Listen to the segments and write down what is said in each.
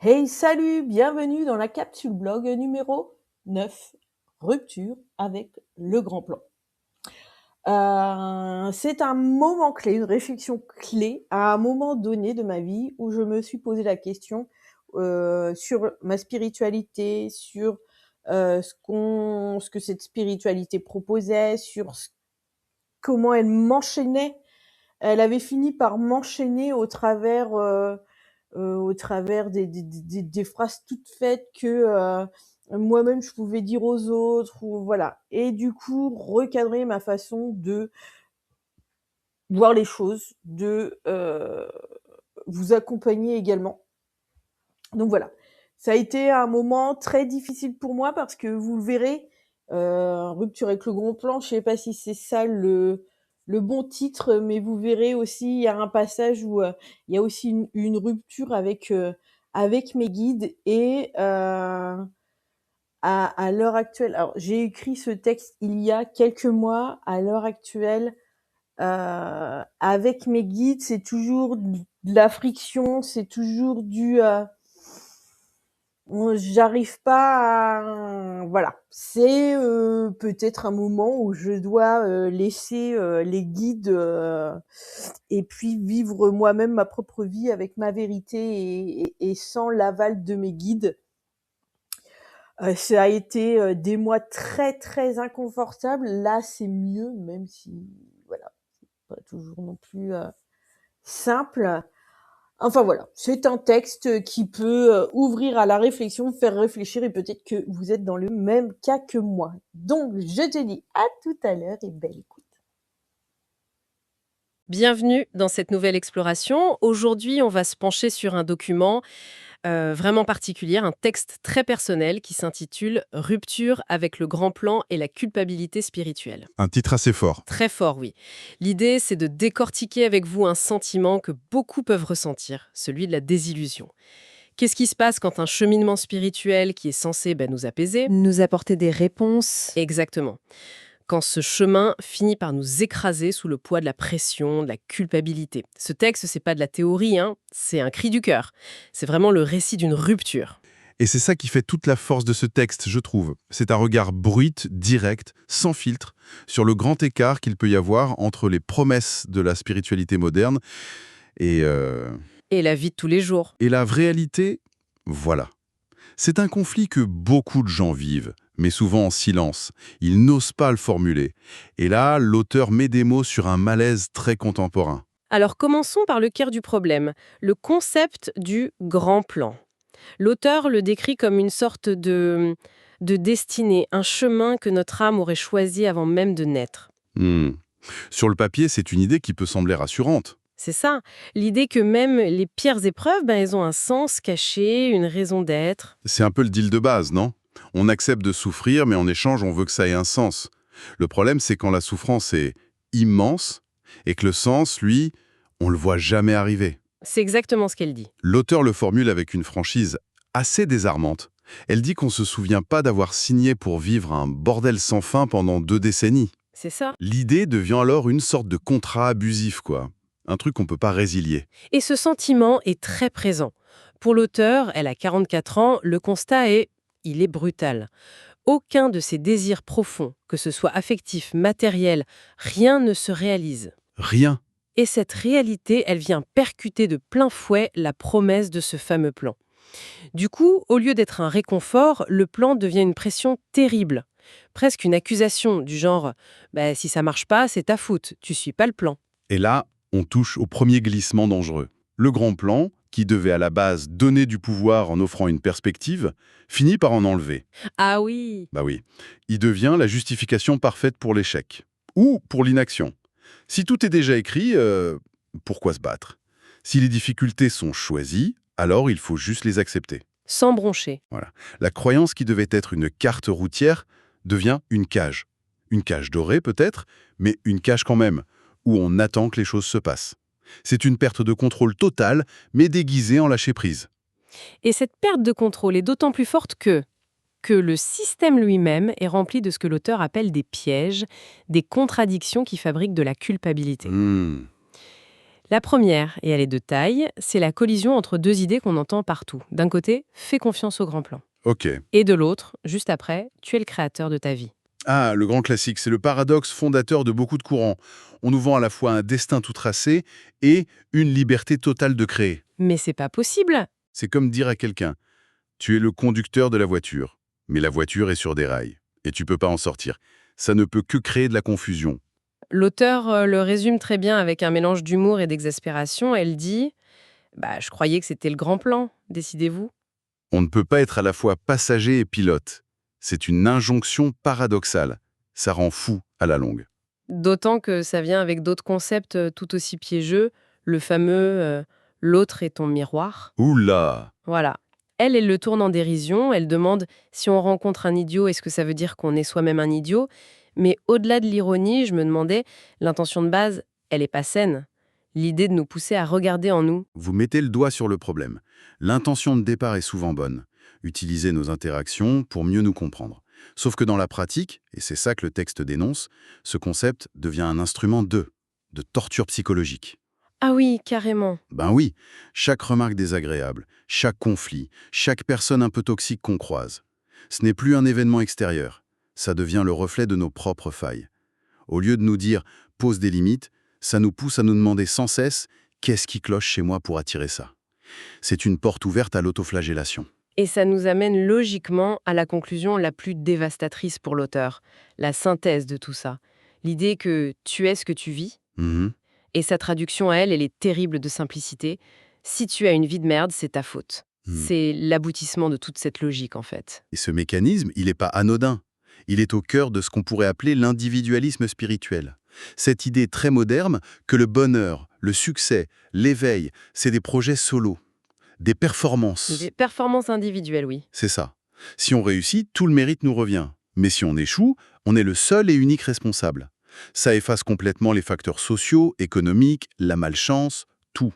Hey, salut, bienvenue dans la capsule blog numéro 9, rupture avec le grand plan. C'est un moment clé, une réflexion clé à un moment donné de ma vie où je me suis posé la question sur ma spiritualité, sur ce que cette spiritualité proposait, sur comment elle m'enchaînait. Elle avait fini par m'enchaîner au travers des phrases toutes faites que moi-même je pouvais dire aux autres, ou voilà. Et du coup, recadrer ma façon de voir les choses, de vous accompagner également. Donc voilà, ça a été un moment très difficile pour moi parce que vous le verrez, rupture avec le grand plan, je sais pas si c'est ça le bon titre, mais vous verrez aussi, il y a un passage où il y a aussi une rupture avec mes guides et à l'heure actuelle. Alors j'ai écrit ce texte il y a quelques mois. À l'heure actuelle, avec mes guides, c'est toujours de la friction, c'est toujours j'arrive pas à voilà. C'est, peut-être un moment où je dois, laisser, les guides, et puis vivre moi-même ma propre vie avec ma vérité et sans l'aval de mes guides. Ça a été, des mois très, très inconfortables. Là, c'est mieux, même si voilà, c'est pas toujours non plus, simple. Enfin voilà, c'est un texte qui peut ouvrir à la réflexion, faire réfléchir et peut-être que vous êtes dans le même cas que moi. Donc je te dis à tout à l'heure et belle écoute. Bienvenue dans cette nouvelle exploration. Aujourd'hui, on va se pencher sur un document vraiment particulier, un texte très personnel qui s'intitule Rupture avec le grand plan et la culpabilité spirituelle. Un titre assez fort. Très fort, oui. L'idée, c'est de décortiquer avec vous un sentiment que beaucoup peuvent ressentir, celui de la désillusion. Qu'est-ce qui se passe quand un cheminement spirituel qui est censé nous apaiser. Nous apporter des réponses. Exactement. Quand ce chemin finit par nous écraser sous le poids de la pression, de la culpabilité. Ce texte, c'est pas de la théorie, c'est un cri du cœur. C'est vraiment le récit d'une rupture. Et c'est ça qui fait toute la force de ce texte, je trouve. C'est un regard brut, direct, sans filtre, sur le grand écart qu'il peut y avoir entre les promesses de la spiritualité moderne et, euh, Et la vie de tous les jours. et la réalité. Voilà. C'est un conflit que beaucoup de gens vivent, mais souvent en silence. Ils n'osent pas le formuler. Et là, l'auteur met des mots sur un malaise très contemporain. Alors commençons par le cœur du problème, le concept du grand plan. L'auteur le décrit comme une sorte de destinée, un chemin que notre âme aurait choisi avant même de naître. Hmm. Sur le papier, c'est une idée qui peut sembler rassurante. C'est ça, l'idée que même les pires épreuves, elles ont un sens caché, une raison d'être. C'est un peu le deal de base, non? On accepte de souffrir, mais en échange, on veut que ça ait un sens. Le problème, c'est quand la souffrance est immense et que le sens, lui, on le voit jamais arriver. C'est exactement ce qu'elle dit. L'auteur le formule avec une franchise assez désarmante. Elle dit qu'on se souvient pas d'avoir signé pour vivre un bordel sans fin pendant 2 décennies. C'est ça. L'idée devient alors une sorte de contrat abusif, quoi. Un truc qu'on peut pas résilier. Et ce sentiment est très présent. Pour l'auteur, elle a 44 ans, le constat il est brutal. Aucun de ses désirs profonds, que ce soit affectif, matériel, rien ne se réalise. Rien. Et cette réalité, elle vient percuter de plein fouet la promesse de ce fameux plan. Du coup, au lieu d'être un réconfort, le plan devient une pression terrible. Presque une accusation du genre si ça marche pas, c'est ta faute, tu suis pas le plan. Et là, on touche au premier glissement dangereux. Le grand plan, qui devait à la base donner du pouvoir en offrant une perspective, finit par en enlever. Ah oui. Bah oui. Il devient la justification parfaite pour l'échec. Ou pour l'inaction. Si tout est déjà écrit, pourquoi se battre? Si les difficultés sont choisies, alors il faut juste les accepter. Sans broncher. Voilà. La croyance qui devait être une carte routière devient une cage. Une cage dorée peut-être, mais une cage quand même, où on attend que les choses se passent. C'est une perte de contrôle totale, mais déguisée en lâcher-prise. Et cette perte de contrôle est d'autant plus forte que le système lui-même est rempli de ce que l'auteur appelle des pièges, des contradictions qui fabriquent de la culpabilité. La première, et elle est de taille, c'est la collision entre deux idées qu'on entend partout. D'un côté, fais confiance au grand plan. Ok. Et de l'autre, juste après, tu es le créateur de ta vie. Ah, le grand classique, c'est le paradoxe fondateur de beaucoup de courants. On nous vend à la fois un destin tout tracé et une liberté totale de créer. Mais c'est pas possible. C'est comme dire à quelqu'un, tu es le conducteur de la voiture, mais la voiture est sur des rails, et tu peux pas en sortir. Ça ne peut que créer de la confusion. L'auteur le résume très bien avec un mélange d'humour et d'exaspération. Elle dit je croyais que c'était le grand plan, décidez-vous. On ne peut pas être à la fois passager et pilote. C'est une injonction paradoxale. Ça rend fou à la longue. D'autant que ça vient avec d'autres concepts tout aussi piégeux, le fameux l'autre est ton miroir. Oula! Voilà. Elle le tourne en dérision, elle demande si on rencontre un idiot, est-ce que ça veut dire qu'on est soi-même un idiot? Mais au-delà de l'ironie, je me demandais, l'intention de base, elle est pas saine. L'idée de nous pousser à regarder en nous. Vous mettez le doigt sur le problème. L'intention de départ est souvent bonne. Utiliser nos interactions pour mieux nous comprendre. Sauf que dans la pratique, et c'est ça que le texte dénonce, ce concept devient un instrument de torture psychologique. Ah oui, carrément. Ben oui, chaque remarque désagréable, chaque conflit, chaque personne un peu toxique qu'on croise. Ce n'est plus un événement extérieur, ça devient le reflet de nos propres failles. Au lieu de nous dire « pose des limites », ça nous pousse à nous demander sans cesse « qu'est-ce qui cloche chez moi pour attirer ça ?» C'est une porte ouverte à l'autoflagellation. Et ça nous amène logiquement à la conclusion la plus dévastatrice pour l'auteur, la synthèse de tout ça. L'idée que tu es ce que tu vis, Mhm. et sa traduction à elle, elle est terrible de simplicité. Si tu as une vie de merde, c'est ta faute. Mhm. C'est l'aboutissement de toute cette logique, en fait. Et ce mécanisme, il n'est pas anodin. Il est au cœur de ce qu'on pourrait appeler l'individualisme spirituel. Cette idée très moderne que le bonheur, le succès, l'éveil, c'est des projets solos, des performances. Des performances individuelles, oui. C'est ça. Si on réussit, tout le mérite nous revient. Mais si on échoue, on est le seul et unique responsable. Ça efface complètement les facteurs sociaux, économiques, la malchance, tout.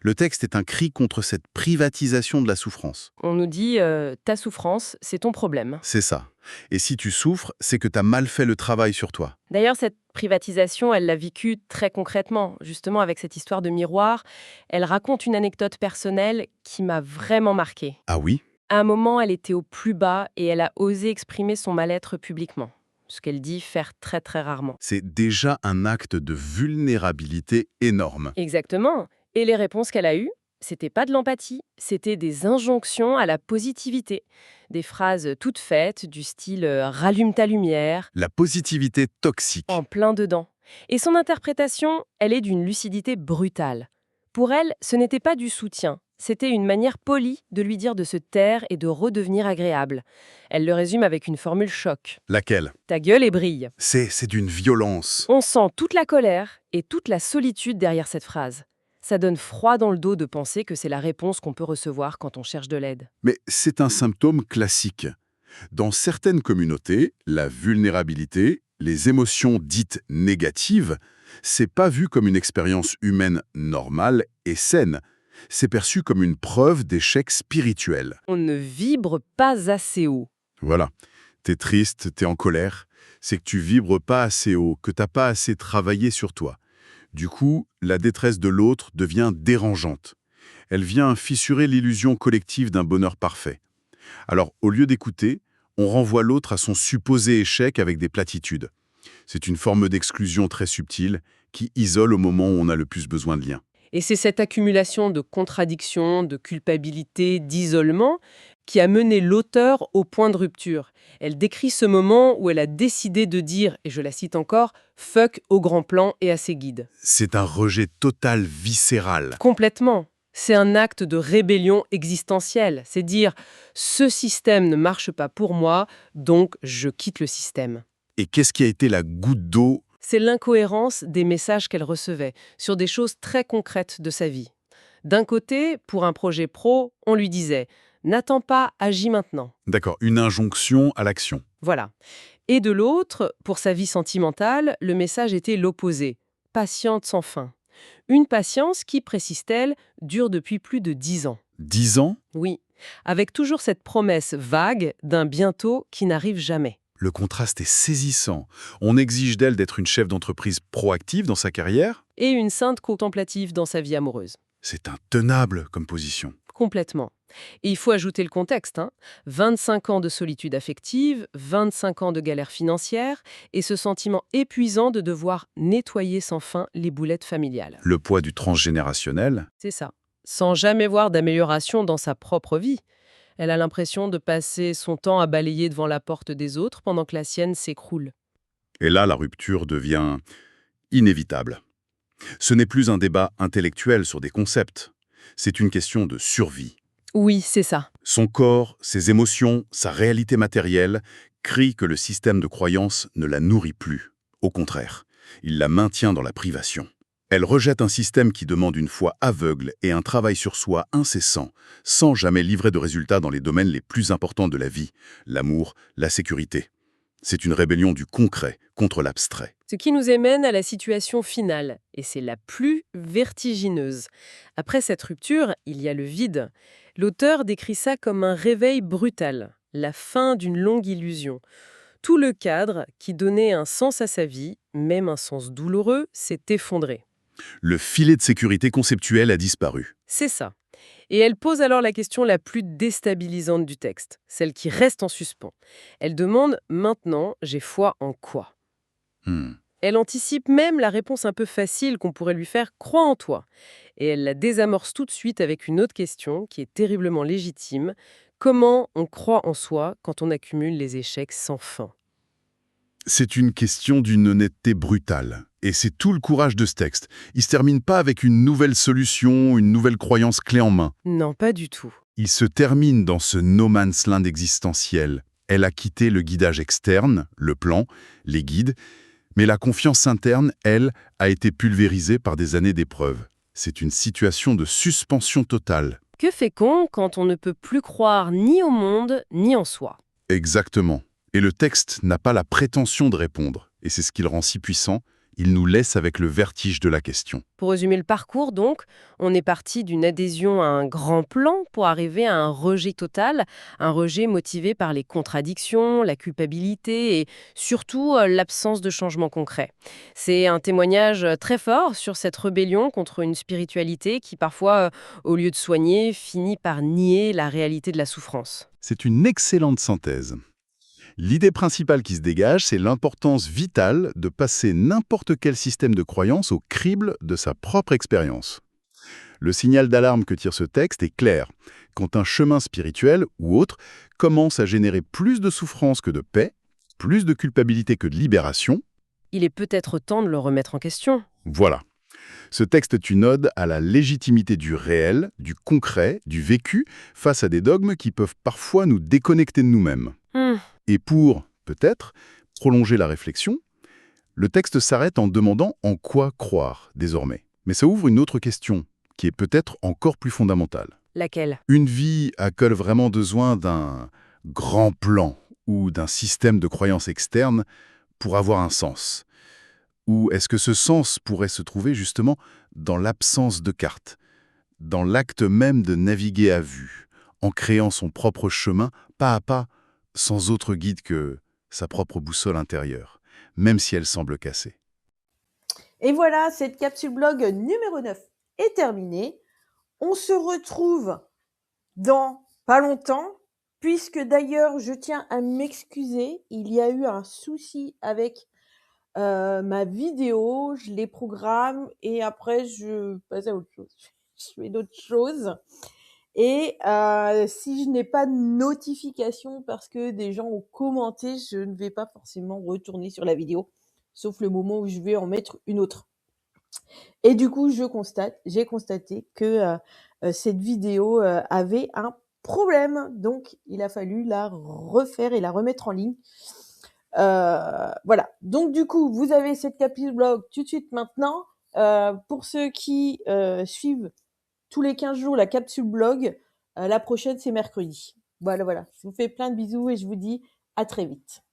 Le texte est un cri contre cette privatisation de la souffrance. On nous dit ta souffrance, c'est ton problème. C'est ça. Et si tu souffres, c'est que tu as mal fait le travail sur toi. D'ailleurs, cette privatisation, elle l'a vécue très concrètement, justement avec cette histoire de miroir. Elle raconte une anecdote personnelle qui m'a vraiment marquée. Ah oui? À un moment, elle était au plus bas et elle a osé exprimer son mal-être publiquement. Ce qu'elle dit faire très très rarement. C'est déjà un acte de vulnérabilité énorme. Exactement. Et les réponses qu'elle a eues, c'était pas de l'empathie, c'était des injonctions à la positivité. Des phrases toutes faites, du style rallume ta lumière, La positivité toxique. en plein dedans. Et son interprétation, elle est d'une lucidité brutale. Pour elle, ce n'était pas du soutien, c'était une manière polie de lui dire de se taire et de redevenir agréable. Elle le résume avec une formule choc. Laquelle? Ta gueule et brille. C'est d'une violence. On sent toute la colère et toute la solitude derrière cette phrase. Ça donne froid dans le dos de penser que c'est la réponse qu'on peut recevoir quand on cherche de l'aide. Mais c'est un symptôme classique. Dans certaines communautés, la vulnérabilité, les émotions dites négatives, c'est pas vu comme une expérience humaine normale et saine. C'est perçu comme une preuve d'échec spirituel. On ne vibre pas assez haut. Voilà. T'es triste, t'es en colère. C'est que tu vibres pas assez haut, que t'as pas assez travaillé sur toi. Du coup, la détresse de l'autre devient dérangeante. Elle vient fissurer l'illusion collective d'un bonheur parfait. Alors, au lieu d'écouter, on renvoie l'autre à son supposé échec avec des platitudes. C'est une forme d'exclusion très subtile qui isole au moment où on a le plus besoin de lien. Et c'est cette accumulation de contradictions, de culpabilité, d'isolement qui a mené l'auteur au point de rupture. Elle décrit ce moment où elle a décidé de dire, et je la cite encore, « fuck au grand plan et à ses guides C'est un rejet total viscéral. ». Complètement. C'est un acte de rébellion existentielle. C'est dire « ce système ne marche pas pour moi, donc je quitte le système ». Et qu'est-ce qui a été la goutte d'eau? C'est l'incohérence des messages qu'elle recevait sur des choses très concrètes de sa vie. D'un côté, pour un projet pro, on lui disait « n'attends pas, agis maintenant D'accord, une injonction à l'action. ». Voilà. Et de l'autre, pour sa vie sentimentale, le message était l'opposé « patiente sans fin ». Une patience qui, précise-t-elle, dure depuis plus de 10 ans. 10 ans? Oui, avec toujours cette promesse vague d'un bientôt qui n'arrive jamais. Le contraste est saisissant. On exige d'elle d'être une chef d'entreprise proactive dans sa carrière. Et une sainte contemplative dans sa vie amoureuse. C'est intenable comme position. Complètement. Et il faut ajouter le contexte, hein. 25 ans de solitude affective, 25 ans de galère financière, et ce sentiment épuisant de devoir nettoyer sans fin les boulettes familiales. Le poids du transgénérationnel. C'est ça. Sans jamais voir d'amélioration dans sa propre vie. Elle a l'impression de passer son temps à balayer devant la porte des autres pendant que la sienne s'écroule. Et là, la rupture devient inévitable. Ce n'est plus un débat intellectuel sur des concepts. C'est une question de survie. Oui, c'est ça. Son corps, ses émotions, sa réalité matérielle crient que le système de croyance ne la nourrit plus. Au contraire, il la maintient dans la privation. Elle rejette un système qui demande une foi aveugle et un travail sur soi incessant, sans jamais livrer de résultats dans les domaines les plus importants de la vie, l'amour, la sécurité. C'est une rébellion du concret contre l'abstrait. Ce qui nous amène à la situation finale, et c'est la plus vertigineuse. Après cette rupture, il y a le vide. L'auteur décrit ça comme un réveil brutal, la fin d'une longue illusion. Tout le cadre qui donnait un sens à sa vie, même un sens douloureux, s'est effondré. Le filet de sécurité conceptuel a disparu. C'est ça. Et elle pose alors la question la plus déstabilisante du texte, celle qui reste en suspens. Elle demande « Maintenant, j'ai foi en quoi ?» Elle anticipe même la réponse un peu facile qu'on pourrait lui faire « Crois en toi ». Et elle la désamorce tout de suite avec une autre question qui est terriblement légitime. Comment on croit en soi quand on accumule les échecs sans fin ? C'est une question d'une honnêteté brutale. Et c'est tout le courage de ce texte. Il ne se termine pas avec une nouvelle solution, une nouvelle croyance clé en main. Non, pas du tout. Il se termine dans ce no man's land existentiel. Elle a quitté le guidage externe, le plan, les guides, mais la confiance interne, elle, a été pulvérisée par des années d'épreuves. C'est une situation de suspension totale. Que fait-on quand on ne peut plus croire ni au monde, ni en soi ? Exactement. Et le texte n'a pas la prétention de répondre. Et c'est ce qui le rend si puissant. Il nous laisse avec le vertige de la question. Pour résumer le parcours, donc, on est parti d'une adhésion à un grand plan pour arriver à un rejet total, un rejet motivé par les contradictions, la culpabilité et surtout l'absence de changement concret. C'est un témoignage très fort sur cette rébellion contre une spiritualité qui parfois, au lieu de soigner, finit par nier la réalité de la souffrance. C'est une excellente synthèse. L'idée principale qui se dégage, c'est l'importance vitale de passer n'importe quel système de croyance au crible de sa propre expérience. Le signal d'alarme que tire ce texte est clair. Quand un chemin spirituel ou autre commence à générer plus de souffrance que de paix, plus de culpabilité que de libération, il est peut-être temps de le remettre en question. Voilà. Ce texte est une ode à la légitimité du réel, du concret, du vécu, face à des dogmes qui peuvent parfois nous déconnecter de nous-mêmes. Et pour, peut-être, prolonger la réflexion, le texte s'arrête en demandant en quoi croire, désormais. Mais ça ouvre une autre question, qui est peut-être encore plus fondamentale. Laquelle ? Une vie a-t-elle vraiment besoin d'un grand plan ou d'un système de croyances externes pour avoir un sens ? Ou est-ce que ce sens pourrait se trouver justement dans l'absence de carte, dans l'acte même de naviguer à vue, en créant son propre chemin, pas à pas, sans autre guide que sa propre boussole intérieure, même si elle semble cassée. Et voilà, cette capsule blog numéro 9 est terminée. On se retrouve dans pas longtemps, puisque d'ailleurs, je tiens à m'excuser. Il y a eu un souci avec ma vidéo, je les programme et après, je passe à autre chose. Je fais d'autres choses. Et si je n'ai pas de notification parce que des gens ont commenté, je ne vais pas forcément retourner sur la vidéo, sauf le moment où je vais en mettre une autre. Et du coup, j'ai constaté que cette vidéo avait un problème, donc il a fallu la refaire et la remettre en ligne. Voilà. Donc du coup, vous avez cette capsule blog tout de suite maintenant. Pour ceux qui suivent tous les 15 jours la capsule blog, la prochaine c'est mercredi. Voilà. Je vous fais plein de bisous et je vous dis à très vite.